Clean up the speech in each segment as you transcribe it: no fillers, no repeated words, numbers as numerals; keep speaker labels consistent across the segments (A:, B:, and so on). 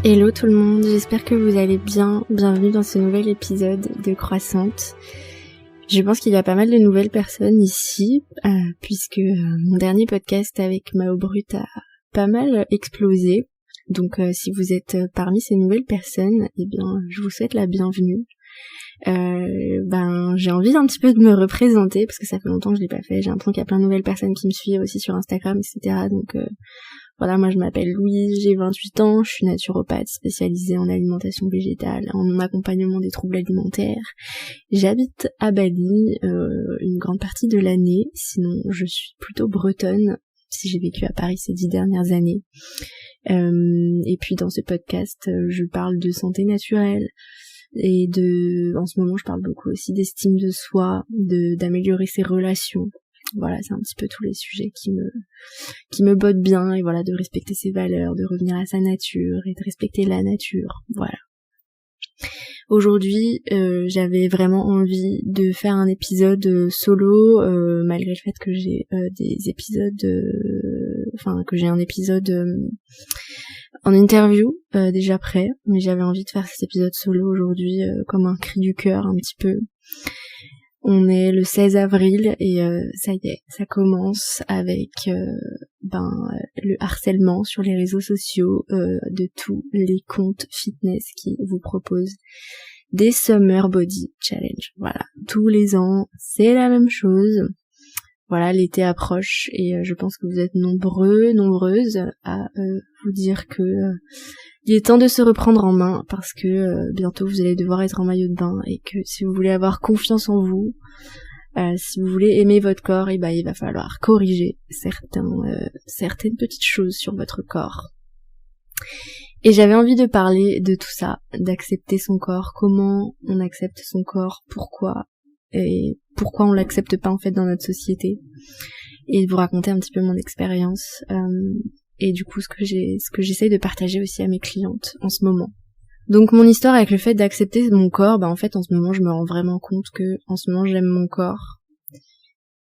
A: Hello tout le monde, j'espère que vous allez bien. Bienvenue dans ce nouvel épisode de Croissante. Je pense qu'il y a pas mal de nouvelles personnes ici, puisque mon dernier podcast avec Mao Brut a pas mal explosé. Donc si vous êtes parmi ces nouvelles personnes, eh bien je vous souhaite la bienvenue. J'ai envie un petit peu de me représenter parce que ça fait longtemps que je l'ai pas fait. J'ai l'impression qu'il y a plein de nouvelles personnes qui me suivent aussi sur Instagram, etc. Donc voilà, moi je m'appelle Louise, j'ai 28 ans, je suis naturopathe spécialisée en alimentation végétale, en accompagnement des troubles alimentaires. J'habite à Bali une grande partie de l'année, sinon je suis plutôt bretonne, si j'ai vécu à Paris ces 10 dernières années. Et puis dans ce podcast, je parle de santé naturelle et en ce moment je parle beaucoup aussi d'estime de soi, d'améliorer ses relations. Voilà, c'est un petit peu tous les sujets qui me bottent bien, et voilà, de respecter ses valeurs, de revenir à sa nature et de respecter la nature, voilà. Aujourd'hui, j'avais vraiment envie de faire un épisode solo, malgré le fait que j'ai que j'ai un épisode en interview déjà prêt, mais j'avais envie de faire cet épisode solo aujourd'hui comme un cri du cœur un petit peu. On est le 16 avril et ça y est, ça commence avec le harcèlement sur les réseaux sociaux de tous les comptes fitness qui vous proposent des Summer Body Challenge. Voilà, tous les ans, c'est la même chose. Voilà, l'été approche et je pense que vous êtes nombreuses à vous dire que il est temps de se reprendre en main parce que bientôt vous allez devoir être en maillot de bain et que si vous voulez avoir confiance en vous, si vous voulez aimer votre corps, il va falloir corriger certaines petites choses sur votre corps. Et j'avais envie de parler de tout ça, d'accepter son corps, comment on accepte son corps, pourquoi on l'accepte pas en fait dans notre société, et de vous raconter un petit peu mon expérience. Et du coup ce que j'essaye de partager aussi à mes clientes en ce moment. Donc mon histoire avec le fait d'accepter mon corps, en fait en ce moment je me rends vraiment compte que en ce moment j'aime mon corps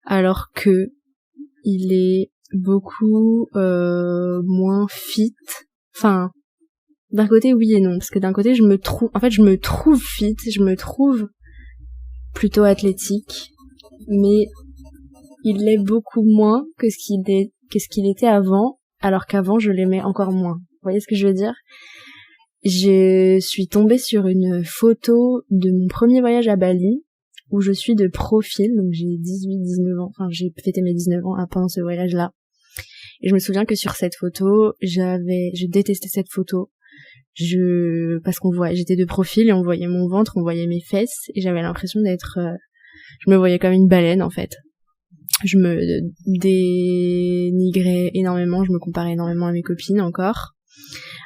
A: alors que il est beaucoup moins fit. Enfin, d'un côté oui et non, parce que d'un côté je me trouve fit, je me trouve plutôt athlétique, mais il l'est beaucoup moins que ce qu'il était avant. Alors qu'avant, je l'aimais encore moins. Vous voyez ce que je veux dire ? Je suis tombée sur une photo de mon premier voyage à Bali, où je suis de profil, donc j'ai 19 ans, j'ai fêté mes 19 ans pendant ce voyage-là. Et je me souviens que sur cette photo, je détestais cette photo. Parce j'étais de profil et on voyait mon ventre, on voyait mes fesses, et j'avais l'impression je me voyais comme une baleine, en fait. Je me dénigrais énormément, je me comparais énormément à mes copines encore,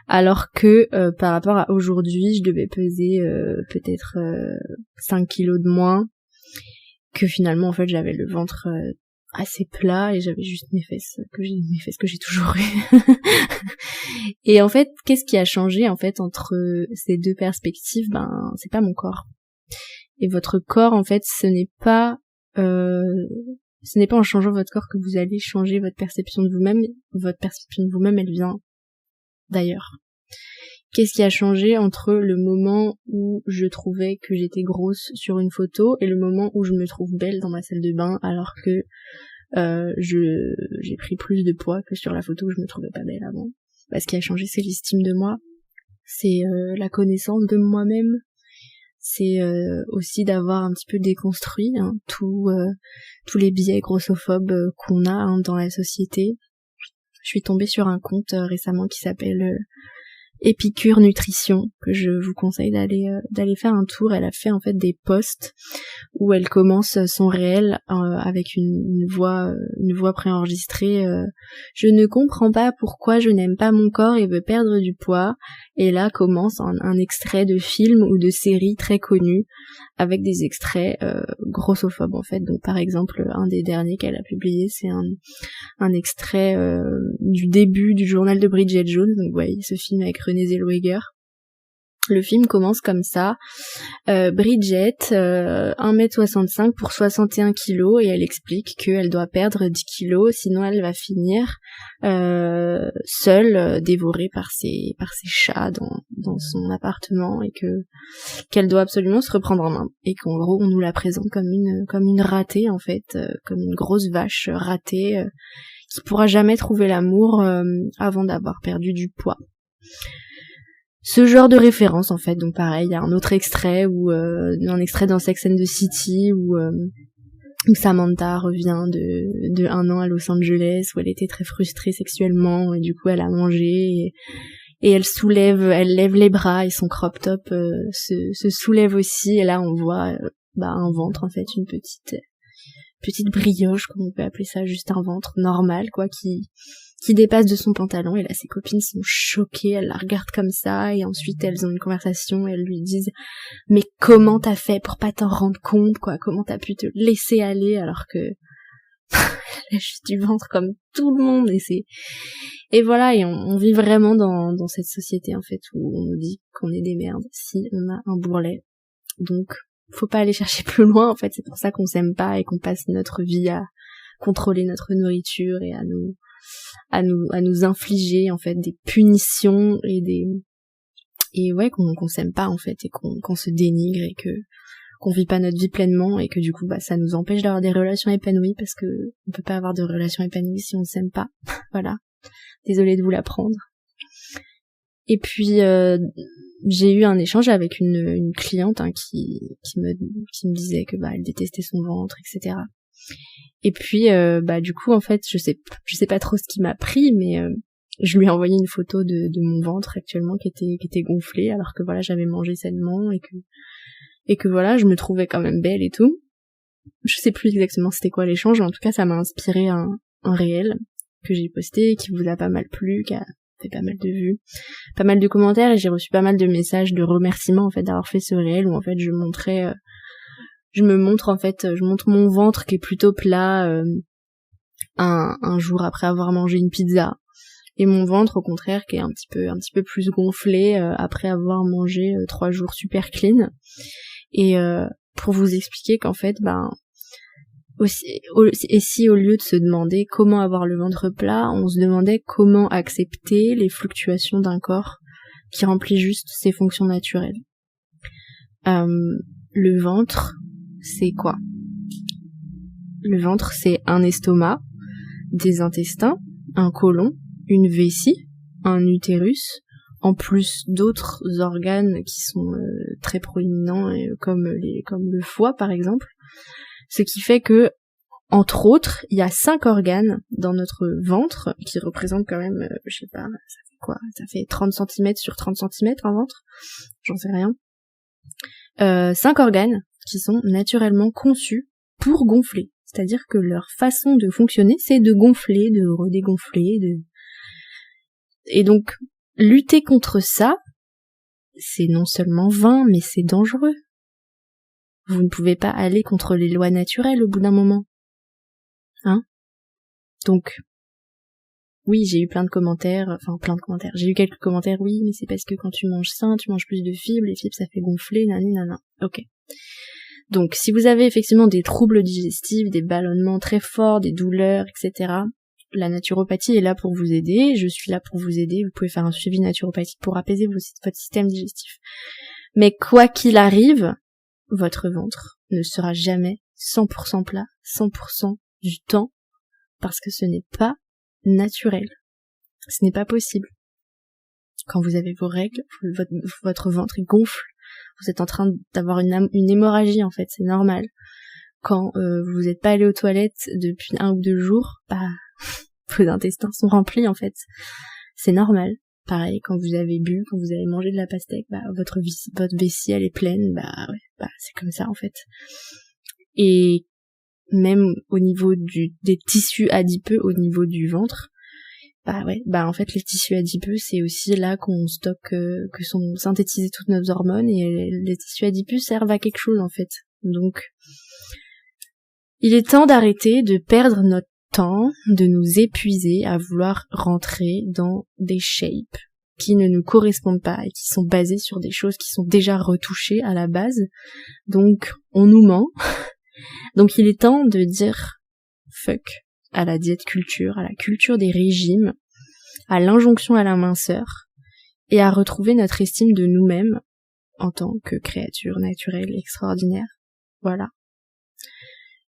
A: alors que par rapport à aujourd'hui, je devais peser peut-être 5 kilos de moins, que finalement en fait j'avais le ventre assez plat et j'avais juste mes fesses que j'ai toujours eues. Et en fait, qu'est-ce qui a changé en fait entre ces deux perspectives ? C'est pas mon corps. Et votre corps en fait, ce n'est pas en changeant votre corps que vous allez changer votre perception de vous-même. Votre perception de vous-même, elle vient d'ailleurs. Qu'est-ce qui a changé entre le moment où je trouvais que j'étais grosse sur une photo et le moment où je me trouve belle dans ma salle de bain alors que j'ai pris plus de poids que sur la photo où je me trouvais pas belle avant ? Ce qui a changé, c'est l'estime de moi, c'est la connaissance de moi-même, c'est aussi d'avoir un petit peu déconstruit tous les biais grossophobes qu'on a dans la société. Je suis tombée sur un compte récemment qui s'appelle Épicure Nutrition, que je vous conseille d'aller faire un tour. Elle a fait en fait des posts où elle commence son réel avec une voix préenregistrée. Je ne comprends pas pourquoi je n'aime pas mon corps et veux perdre du poids. Et là commence un extrait de film ou de série très connu avec des extraits grossophobes en fait. Donc par exemple, un des derniers qu'elle a publié, c'est un extrait du début du journal de Bridget Jones. Donc vous voyez ce film avec Renée Zellweger. Le film commence comme ça. Bridget, 1m65 pour 61 kilos, et elle explique qu'elle doit perdre 10 kilos, sinon elle va finir seule, dévorée par ses chats dans son appartement, et qu'elle doit absolument se reprendre en main. Et qu'en gros, on nous la présente comme une ratée, en fait, comme une grosse vache ratée qui pourra jamais trouver l'amour avant d'avoir perdu du poids. Ce genre de référence, en fait. Donc pareil, il y a un autre extrait un extrait dans Sex and the City où Samantha revient de 1 an à Los Angeles, où elle était très frustrée sexuellement, et du coup elle a mangé, et elle lève les bras, et son crop top se soulève aussi, et là on voit un ventre, en fait, une petite brioche, comme on peut appeler ça, juste un ventre normal, quoi, qui dépasse de son pantalon, et là ses copines sont choquées, elles la regardent comme ça, et ensuite elles ont une conversation, et elles lui disent « Mais comment t'as fait pour pas t'en rendre compte, quoi, comment t'as pu te laisser aller alors que elle a juste du ventre comme tout le monde ?» Et voilà, et on vit vraiment dans cette société, en fait, où on nous dit qu'on est des merdes si on a un bourrelet. Donc faut pas aller chercher plus loin, en fait, c'est pour ça qu'on s'aime pas et qu'on passe notre vie à contrôler notre nourriture et à nous infliger, en fait, des punitions et ouais, qu'on s'aime pas, en fait, et qu'on se dénigre, et qu'on vit pas notre vie pleinement, et que du coup ça nous empêche d'avoir des relations épanouies, parce que on peut pas avoir de relations épanouies si on s'aime pas. Voilà. Désolée de vous l'apprendre. Et puis j'ai eu un échange avec une cliente qui me disait que elle détestait son ventre, etc. Et puis du coup, en fait, je sais pas trop ce qui m'a pris, mais je lui ai envoyé une photo de mon ventre actuellement qui était gonflé, alors que voilà, j'avais mangé sainement, et que voilà, je me trouvais quand même belle et tout. Je sais plus exactement c'était quoi l'échange, mais en tout cas ça m'a inspiré un réel que j'ai posté, qui vous a pas mal plu, qui a fait pas mal de vues, pas mal de commentaires, et j'ai reçu pas mal de messages de remerciements, en fait, d'avoir fait ce réel où, en fait, je montre mon ventre qui est plutôt plat un jour après avoir mangé une pizza, et mon ventre au contraire qui est un petit peu plus gonflé après avoir mangé 3 jours super clean. Et pour vous expliquer qu'en fait et si au lieu de se demander comment avoir le ventre plat, on se demandait comment accepter les fluctuations d'un corps qui remplit juste ses fonctions naturelles. Le ventre, c'est quoi? Le ventre, c'est un estomac, des intestins, un côlon, une vessie, un utérus, en plus d'autres organes qui sont très proéminents, comme le foie par exemple. Ce qui fait que, entre autres, il y a 5 organes dans notre ventre qui représentent quand même, je sais pas, ça fait quoi? Ça fait 30 cm sur 30 cm un ventre? J'en sais rien. 5 organes qui sont naturellement conçus pour gonfler. C'est-à-dire que leur façon de fonctionner, c'est de gonfler, de redégonfler, Et donc, lutter contre ça, c'est non seulement vain, mais c'est dangereux. Vous ne pouvez pas aller contre les lois naturelles au bout d'un moment. Donc, oui, j'ai eu plein de commentaires, j'ai eu quelques commentaires, oui, mais c'est parce que quand tu manges sain, tu manges plus de fibres, les fibres ça fait gonfler, nanana. Ok. Donc, si vous avez effectivement des troubles digestifs, des ballonnements très forts, des douleurs, etc., la naturopathie est là pour vous aider, je suis là pour vous aider, vous pouvez faire un suivi naturopathique pour apaiser votre système digestif. Mais quoi qu'il arrive, votre ventre ne sera jamais 100% plat, 100% du temps, parce que ce n'est pas naturel. Ce n'est pas possible. Quand vous avez vos règles, votre ventre gonfle, vous êtes en train d'avoir une hémorragie, en fait, c'est normal. Quand vous n'êtes pas allé aux toilettes depuis 1 ou 2 jours, vos intestins sont remplis, en fait. C'est normal. Pareil, quand vous avez bu, quand vous avez mangé de la pastèque, votre vessie, elle est pleine, c'est comme ça, en fait. Et même au niveau des tissus adipeux, au niveau du ventre, en fait, les tissus adipeux, c'est aussi là qu'on stocke, que sont synthétisées toutes nos hormones, et les tissus adipeux servent à quelque chose, en fait. Donc, il est temps d'arrêter de perdre notre temps, de nous épuiser à vouloir rentrer dans des shapes qui ne nous correspondent pas et qui sont basées sur des choses qui sont déjà retouchées à la base. Donc on nous ment. Donc il est temps de dire fuck à la diète culture, à la culture des régimes, à l'injonction à la minceur et à retrouver notre estime de nous-mêmes en tant que créature naturelle extraordinaire. Voilà.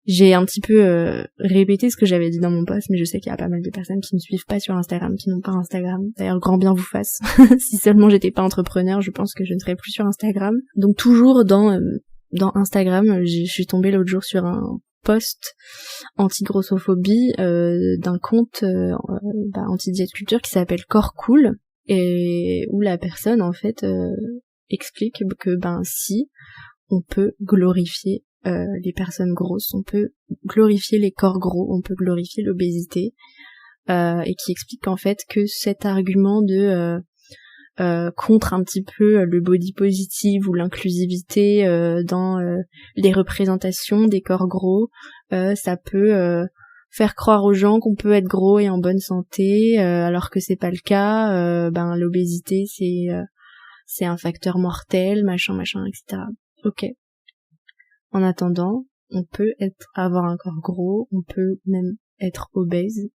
A: J'ai un petit peu répété ce que j'avais dit dans mon post, mais je sais qu'il y a pas mal de personnes qui ne suivent pas sur Instagram, qui n'ont pas Instagram. D'ailleurs, grand bien vous fasse. Si seulement j'étais pas entrepreneur, je pense que je ne serais plus sur Instagram. Donc toujours dans Instagram, je suis tombée l'autre jour sur un post anti-grossophobie d'un compte anti-diète culture qui s'appelle Corps Cool, et où la personne en fait explique que si on peut glorifier les personnes grosses, on peut glorifier les corps gros, on peut glorifier l'obésité, et qui explique qu'en fait que cet argument de contre un petit peu le body positive ou l'inclusivité dans les représentations des corps gros, ça peut faire croire aux gens qu'on peut être gros et en bonne santé, alors que c'est pas le cas. L'obésité c'est un facteur mortel, machin, etc. Ok. En attendant, on peut avoir un corps gros, on peut même être obèse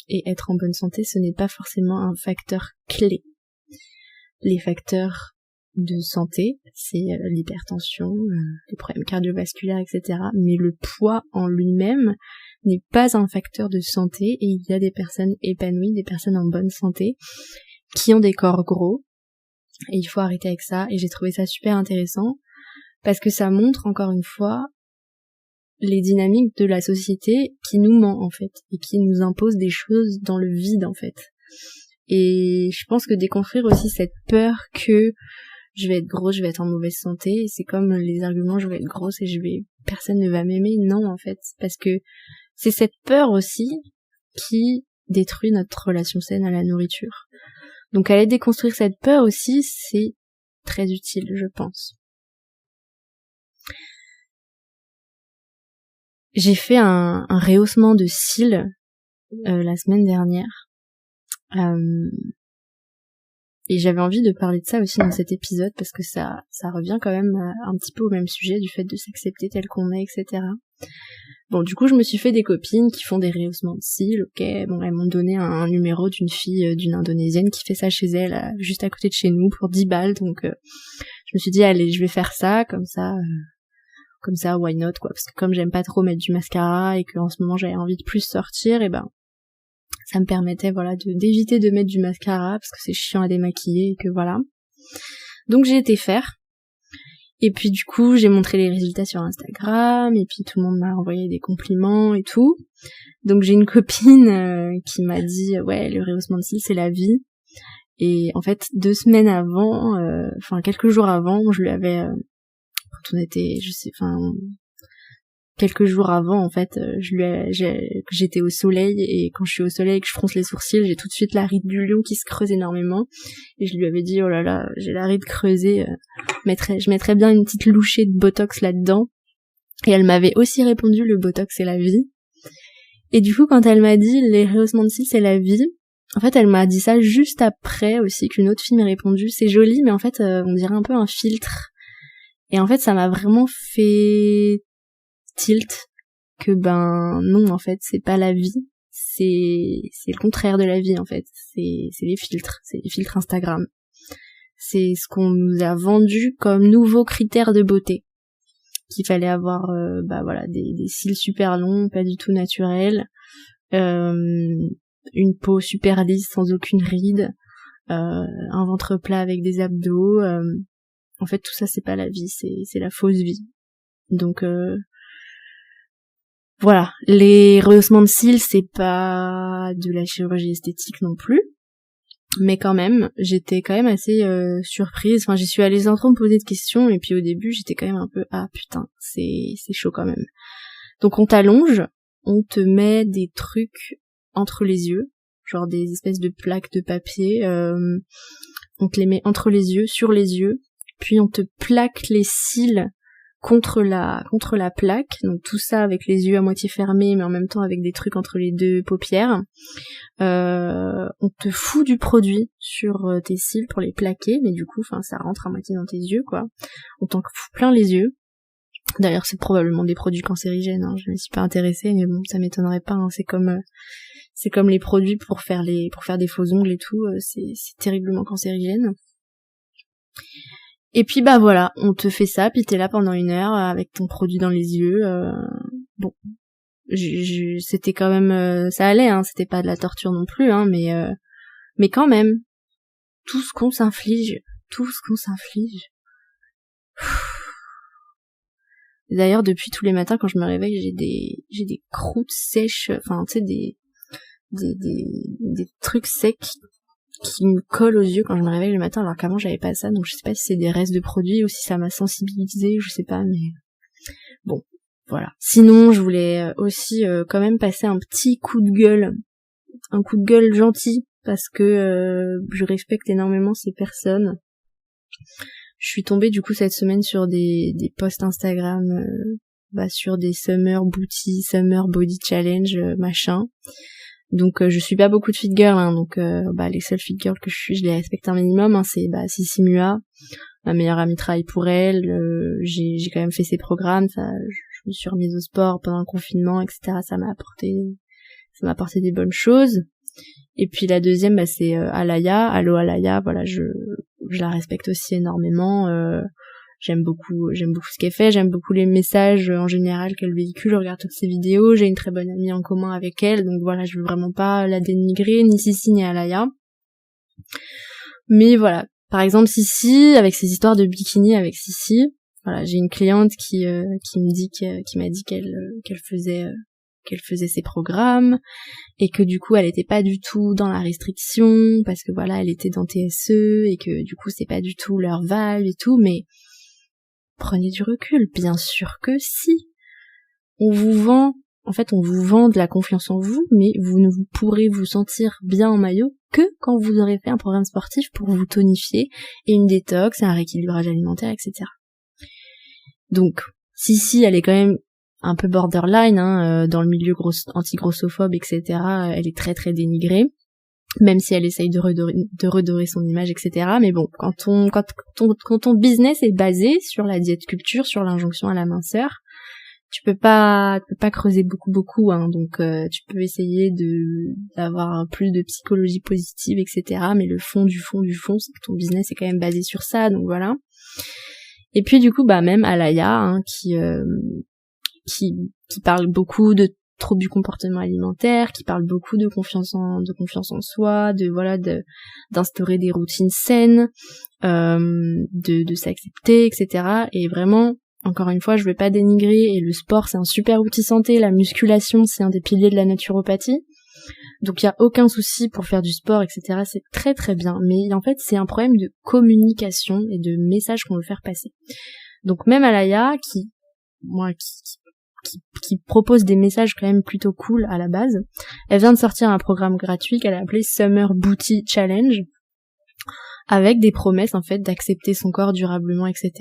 A: et être en bonne santé. Ce n'est pas forcément un facteur clé. Les facteurs de santé, c'est l'hypertension, les problèmes cardiovasculaires, etc. Mais le poids en lui-même n'est pas un facteur de santé, et il y a des personnes épanouies, des personnes en bonne santé, qui ont des corps gros, et il faut arrêter avec ça. Et j'ai trouvé ça super intéressant, parce que ça montre encore une fois les dynamiques de la société qui nous ment en fait, et qui nous impose des choses dans le vide en fait. Et je pense que déconstruire aussi cette peur que je vais être grosse, je vais être en mauvaise santé, et c'est comme les arguments je vais être grosse et personne ne va m'aimer. Non en fait, parce que c'est cette peur aussi qui détruit notre relation saine à la nourriture. Donc aller déconstruire cette peur aussi, c'est très utile, je pense. J'ai fait un rehaussement de cils la semaine dernière. Et j'avais envie de parler de ça aussi dans cet épisode, parce que ça revient quand même un petit peu au même sujet, du fait de s'accepter tel qu'on est, etc. Bon, du coup, je me suis fait des copines qui font des rehaussements de cils, ok. Bon, elles m'ont donné un numéro d'une fille, d'une Indonésienne qui fait ça chez elle, juste à côté de chez nous, pour 10 balles, donc je me suis dit, allez, je vais faire ça, comme ça, why not, quoi, parce que comme j'aime pas trop mettre du mascara, et que en ce moment j'avais envie de plus sortir, et ça me permettait, d'éviter de mettre du mascara, parce que c'est chiant à démaquiller, et que voilà. Donc j'ai été faire. Et puis du coup, j'ai montré les résultats sur Instagram, et puis tout le monde m'a envoyé des compliments et tout. Donc j'ai une copine qui m'a dit, ouais, le rehaussement de cils, c'est la vie. Et en fait, 2 semaines avant, quelques jours avant, je lui avais, quelques jours avant, en fait, j'étais au soleil, et quand je suis au soleil et que je fronce les sourcils, j'ai tout de suite la ride du lion qui se creuse énormément, et je lui avais dit, oh là là, j'ai la ride creusée, je mettrais bien une petite louchée de botox là-dedans. Et elle m'avait aussi répondu, le botox c'est la vie. Et du coup, quand elle m'a dit, les rehaussements de cils c'est la vie, en fait, elle m'a dit ça juste après aussi qu'une autre fille m'a répondu, c'est joli, mais en fait, on dirait un peu un filtre. Et en fait, ça m'a vraiment fait tilt que non, en fait, c'est pas la vie, c'est le contraire de la vie, en fait. C'est les filtres Instagram. C'est ce qu'on nous a vendu comme nouveau critère de beauté. Qu'il fallait avoir des cils super longs, pas du tout naturels, une peau super lisse sans aucune ride, un ventre plat avec des abdos. En fait, tout ça, c'est pas la vie, c'est la fausse vie. Donc voilà, les rehaussements de cils, c'est pas de la chirurgie esthétique non plus, mais quand même, j'étais quand même assez surprise. J'y suis allée sans trop me poser de questions, et puis au début, j'étais quand même un peu, ah putain, c'est chaud quand même. Donc on t'allonge, on te met des trucs entre les yeux, genre des espèces de plaques de papier, on te les met entre les yeux, sur les yeux, puis on te plaque les cils contre la plaque, donc tout ça avec les yeux à moitié fermés mais en même temps avec des trucs entre les deux paupières. On te fout du produit sur tes cils pour les plaquer, mais du coup ça rentre à moitié dans tes yeux quoi. On t'en fout plein les yeux. D'ailleurs c'est probablement des produits cancérigènes, hein. Je me suis pas intéressée mais bon ça m'étonnerait pas, hein. C'est comme les produits pour faire des faux ongles et tout, c'est terriblement cancérigène. Et puis bah voilà, on te fait ça, puis t'es là pendant 1 heure avec ton produit dans les yeux. Bon, c'était quand même, ça allait, hein, c'était pas de la torture non plus, hein, mais quand même, tout ce qu'on s'inflige. D'ailleurs, depuis tous les matins quand je me réveille, j'ai des croûtes sèches, enfin tu sais des trucs secs qui me collent aux yeux quand je me réveille le matin, alors qu'avant j'avais pas ça, donc je sais pas si c'est des restes de produits ou si ça m'a sensibilisée, je sais pas, mais bon, voilà. Sinon, je voulais aussi quand même passer un petit coup de gueule gentil, parce que je respecte énormément ces personnes. Je suis tombée du coup cette semaine sur des posts Instagram, sur des summer booty, summer body challenge, machin. Donc je suis pas beaucoup de fit girl, hein, donc les seules fit girls que je suis, je les respecte un minimum, hein, c'est Sissi Mua, ma meilleure amie travaille pour elle, j'ai quand même fait ses programmes, ça, je me suis remise au sport pendant le confinement, etc. Ça m'a apporté des bonnes choses. Et puis la deuxième, c'est Alaya, Allo Alaya, voilà, je la respecte aussi énormément, j'aime beaucoup ce qu'elle fait, j'aime beaucoup les messages en général qu'elle véhicule, je regarde toutes ses vidéos, j'ai une très bonne amie en commun avec elle, donc voilà, je veux vraiment pas la dénigrer, ni Sissi ni Alaya. Mais voilà, par exemple Sissi, avec ses histoires de bikini avec Sissi, voilà, j'ai une cliente qui m'a dit qu'elle faisait ses programmes, et que du coup elle était pas du tout dans la restriction, parce que voilà, elle était dans TSE, et que du coup c'est pas du tout leur vibe et tout, mais prenez du recul, bien sûr que si. On vous vend de la confiance en vous, mais vous ne pourrez vous sentir bien en maillot que quand vous aurez fait un programme sportif pour vous tonifier, et une détox, et un rééquilibrage alimentaire, etc. Donc, si, elle est quand même un peu borderline, hein, dans le milieu anti-grossophobe, etc. Elle est très très dénigrée, même si elle essaye de redorer son image, etc. Mais bon, quand ton business est basé sur la diète culture, sur l'injonction à la minceur, tu peux pas creuser beaucoup, hein. Donc tu peux essayer d'avoir plus de psychologie positive, etc. Mais le fond du fond, c'est que ton business est quand même basé sur ça, donc voilà. Et puis du coup, même Alaya, hein, qui parle beaucoup de troubles du comportement alimentaire, qui parle beaucoup de confiance en soi, d'instaurer des routines saines, de s'accepter, etc. Et vraiment, encore une fois, je vais pas dénigrer, et le sport c'est un super outil santé, la musculation c'est un des piliers de la naturopathie, donc il y a aucun souci pour faire du sport, etc. C'est très très bien, mais en fait c'est un problème de communication et de message qu'on veut faire passer. Donc même Alaya, qui propose des messages quand même plutôt cool à la base, elle vient de sortir un programme gratuit qu'elle a appelé Summer Booty Challenge, avec des promesses en fait d'accepter son corps durablement, etc.,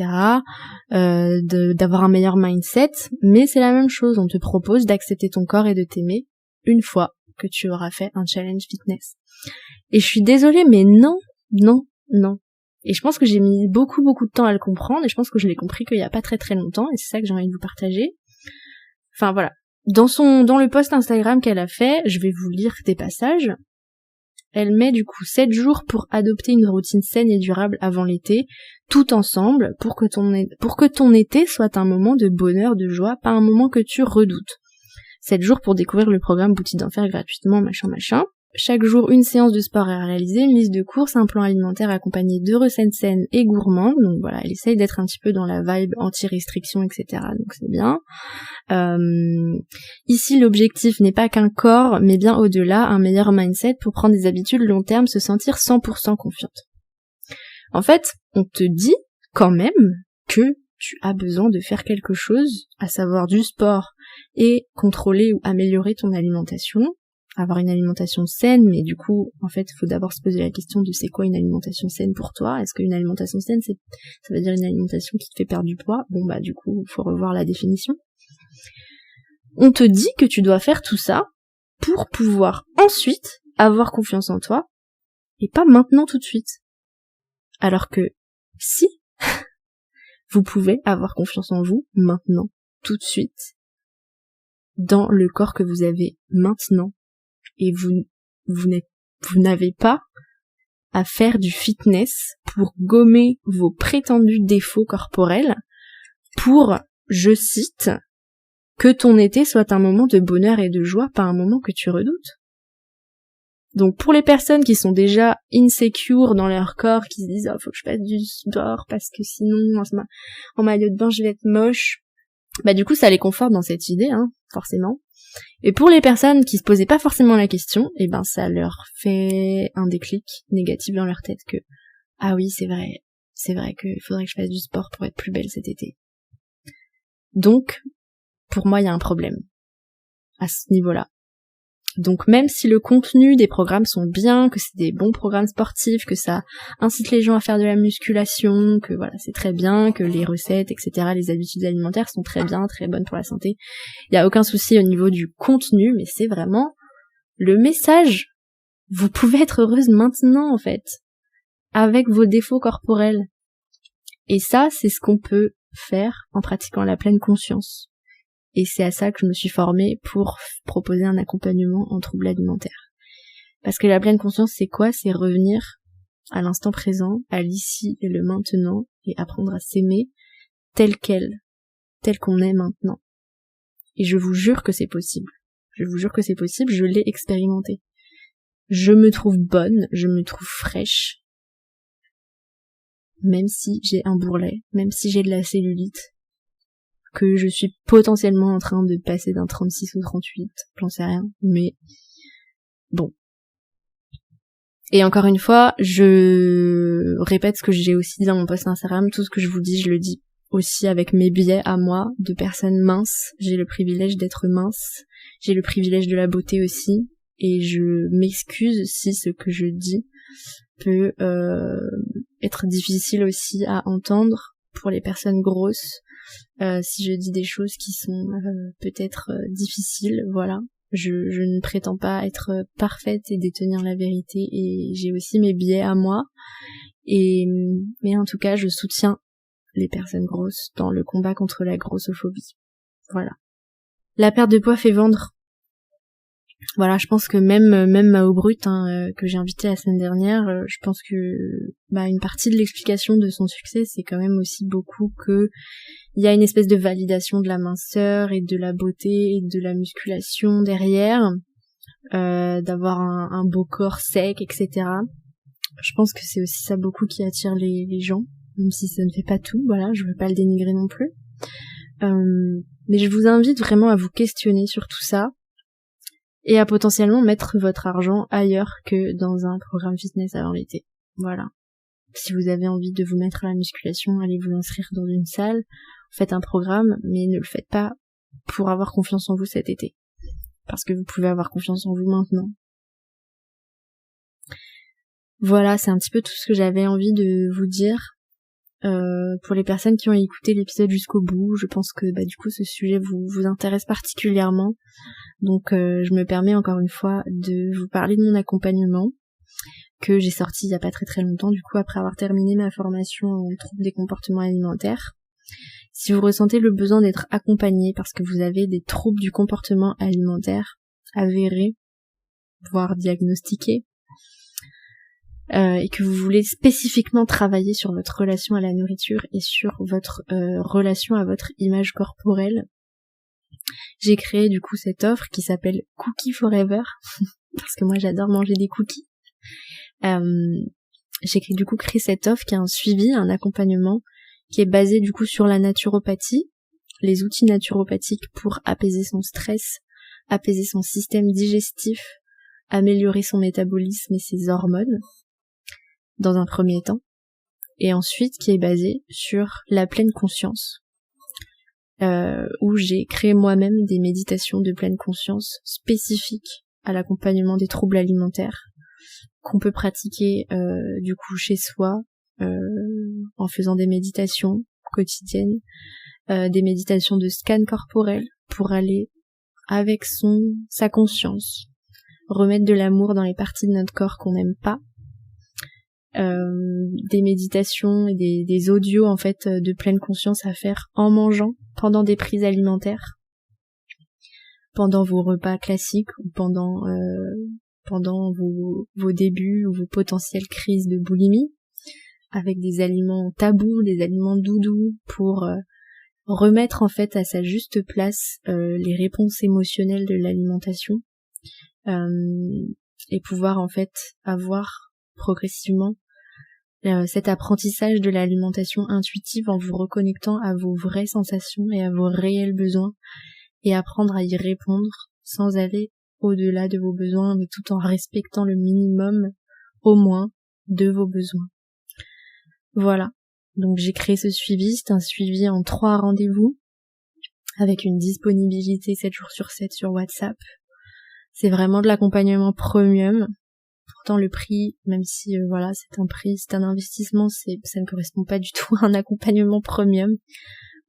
A: d'avoir un meilleur mindset, mais c'est la même chose, on te propose d'accepter ton corps et de t'aimer une fois que tu auras fait un challenge fitness. Et je suis désolée, mais non. Et je pense que j'ai mis beaucoup de temps à le comprendre, et je pense que je l'ai compris qu'il y a pas très très longtemps, et c'est ça que j'ai envie de vous partager. Enfin voilà, dans le post Instagram qu'elle a fait, je vais vous lire des passages. Elle met du coup 7 jours pour adopter une routine saine et durable avant l'été, tout ensemble, pour que ton été soit un moment de bonheur, de joie, pas un moment que tu redoutes. 7 jours pour découvrir le programme Boutique d'Enfer gratuitement, machin. Chaque jour, une séance de sport à réaliser, une liste de courses, un plan alimentaire accompagné de recettes saines et gourmandes. Donc voilà, elle essaye d'être un petit peu dans la vibe anti-restriction, etc. Donc c'est bien. Ici, l'objectif n'est pas qu'un corps, mais bien au-delà, un meilleur mindset pour prendre des habitudes long terme, se sentir 100% confiante. En fait, on te dit quand même que tu as besoin de faire quelque chose, à savoir du sport et contrôler ou améliorer ton alimentation, avoir une alimentation saine, mais du coup, en fait, il faut d'abord se poser la question de c'est quoi une alimentation saine pour toi. Est-ce qu'une alimentation saine, ça veut dire une alimentation qui te fait perdre du poids? Bon, bah, du coup, il faut revoir la définition. On te dit que tu dois faire tout ça pour pouvoir ensuite avoir confiance en toi, et pas maintenant tout de suite. Alors que, si, vous pouvez avoir confiance en vous maintenant, tout de suite, dans le corps que vous avez maintenant, et vous n'avez pas à faire du fitness pour gommer vos prétendus défauts corporels pour, je cite, que ton été soit un moment de bonheur et de joie, pas un moment que tu redoutes. Donc pour les personnes qui sont déjà insecures dans leur corps, qui se disent « Oh, faut que je fasse du sport parce que sinon en maillot de bain je vais être moche », bah du coup ça les conforte dans cette idée, hein, forcément. Et pour les personnes qui se posaient pas forcément la question, et ben ça leur fait un déclic négatif dans leur tête que « Ah oui, c'est vrai qu'il faudrait que je fasse du sport pour être plus belle cet été. » Donc, pour moi, il y a un problème à ce niveau-là. Donc même si le contenu des programmes sont bien, que c'est des bons programmes sportifs, que ça incite les gens à faire de la musculation, que voilà, c'est très bien, que les recettes, etc., les habitudes alimentaires sont très bien, très bonnes pour la santé, il n'y a aucun souci au niveau du contenu, mais c'est vraiment le message. Vous pouvez être heureuse maintenant, en fait, avec vos défauts corporels. Et ça, c'est ce qu'on peut faire en pratiquant la pleine conscience. Et c'est à ça que je me suis formée pour proposer un accompagnement en troubles alimentaires. Parce que la pleine conscience, c'est quoi? C'est revenir à l'instant présent, à l'ici et le maintenant, et apprendre à s'aimer tel qu'on est maintenant. Et je vous jure que c'est possible. Je vous jure que c'est possible, je l'ai expérimenté. Je me trouve bonne, je me trouve fraîche, même si j'ai un bourrelet, même si j'ai de la cellulite, que je suis potentiellement en train de passer d'un 36 ou 38, j'en sais rien, mais bon. Et encore une fois, je répète ce que j'ai aussi dit dans mon post Instagram, tout ce que je vous dis, je le dis aussi avec mes biais à moi, de personnes minces. J'ai le privilège d'être mince, j'ai le privilège de la beauté aussi, et je m'excuse si ce que je dis peut être difficile aussi à entendre pour les personnes grosses. Si je dis des choses qui sont peut-être difficiles, voilà. Je ne prétends pas être parfaite et détenir la vérité, et j'ai aussi mes biais à moi. Mais en tout cas, je soutiens les personnes grosses dans le combat contre la grossophobie. Voilà. La perte de poids fait vendre. Voilà, je pense que même Mao Brut, que j'ai invité la semaine dernière, je pense que une partie de l'explication de son succès, c'est quand même aussi beaucoup que il y a une espèce de validation de la minceur et de la beauté et de la musculation derrière, d'avoir un beau corps sec, etc. Je pense que c'est aussi ça beaucoup qui attire les gens, même si ça ne fait pas tout, voilà, je veux pas le dénigrer non plus. Mais je vous invite vraiment à vous questionner sur tout ça, et à potentiellement mettre votre argent ailleurs que dans un programme fitness avant l'été. Voilà. Si vous avez envie de vous mettre à la musculation, allez vous inscrire dans une salle, faites un programme, mais ne le faites pas pour avoir confiance en vous cet été. Parce que vous pouvez avoir confiance en vous maintenant. Voilà, c'est un petit peu tout ce que j'avais envie de vous dire. Pour les personnes qui ont écouté l'épisode jusqu'au bout, je pense que du coup ce sujet vous intéresse particulièrement. Donc je me permets encore une fois de vous parler de mon accompagnement que j'ai sorti il y a pas très très longtemps, du coup après avoir terminé ma formation en troubles des comportements alimentaires. Si vous ressentez le besoin d'être accompagné parce que vous avez des troubles du comportement alimentaire avérés, voire diagnostiqués, et que vous voulez spécifiquement travailler sur votre relation à la nourriture et sur votre relation à votre image corporelle, j'ai créé du coup cette offre qui s'appelle Cookie Forever parce que moi j'adore manger des cookies. J'ai du coup créé cette offre qui a un suivi, un accompagnement qui est basé du coup sur la naturopathie, les outils naturopathiques pour apaiser son stress, apaiser son système digestif, améliorer son métabolisme et ses hormones dans un premier temps, et ensuite qui est basé sur la pleine conscience, où j'ai créé moi-même des méditations de pleine conscience spécifiques à l'accompagnement des troubles alimentaires qu'on peut pratiquer du coup chez soi en faisant des méditations quotidiennes, des méditations de scan corporel pour aller avec sa conscience remettre de l'amour dans les parties de notre corps qu'on n'aime pas, des méditations et des audios en fait de pleine conscience à faire en mangeant pendant des prises alimentaires, pendant vos repas classiques ou pendant vos débuts ou vos potentielles crises de boulimie, avec des aliments tabous, des aliments doudous pour remettre en fait à sa juste place les réponses émotionnelles de l'alimentation et pouvoir en fait avoir progressivement cet apprentissage de l'alimentation intuitive en vous reconnectant à vos vraies sensations et à vos réels besoins et apprendre à y répondre sans aller au-delà de vos besoins mais tout en respectant le minimum au moins de vos besoins. Voilà. Donc j'ai créé ce suivi, c'est un suivi en 3 rendez-vous avec une disponibilité 7 jours sur 7 sur WhatsApp. C'est vraiment de l'accompagnement premium. Pourtant le prix, même si voilà, c'est un prix, c'est un investissement, ça ne correspond pas du tout à un accompagnement premium.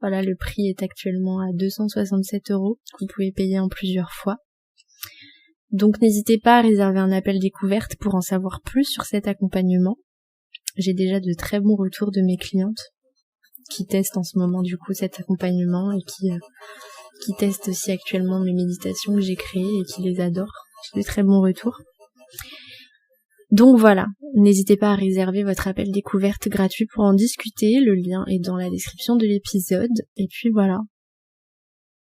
A: Voilà, le prix est actuellement à 267 €, que vous pouvez payer en plusieurs fois. Donc n'hésitez pas à réserver un appel découverte pour en savoir plus sur cet accompagnement. J'ai déjà de très bons retours de mes clientes qui testent en ce moment du coup cet accompagnement et qui testent aussi actuellement mes méditations que j'ai créées et qui les adorent. J'ai de très bons retours. Donc voilà, n'hésitez pas à réserver votre appel découverte gratuit pour en discuter, le lien est dans la description de l'épisode. Et puis voilà,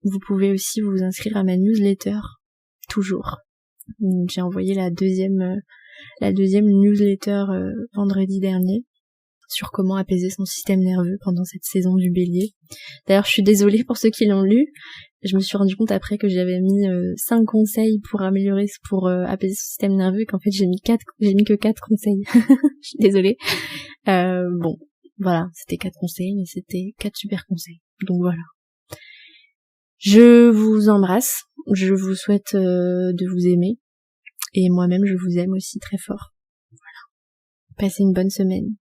A: vous pouvez aussi vous inscrire à ma newsletter, toujours. J'ai envoyé la deuxième newsletter vendredi dernier sur comment apaiser son système nerveux pendant cette saison du bélier. D'ailleurs, je suis désolée pour ceux qui l'ont lu. Je me suis rendu compte après que j'avais mis 5 conseils pour apaiser son système nerveux et qu'en fait j'ai mis que 4 conseils. Je suis désolée. Bon, voilà, c'était 4 conseils, mais c'était 4 super conseils. Donc voilà. Je vous embrasse. Je vous souhaite de vous aimer. Et moi-même, je vous aime aussi très fort. Voilà. Passez une bonne semaine.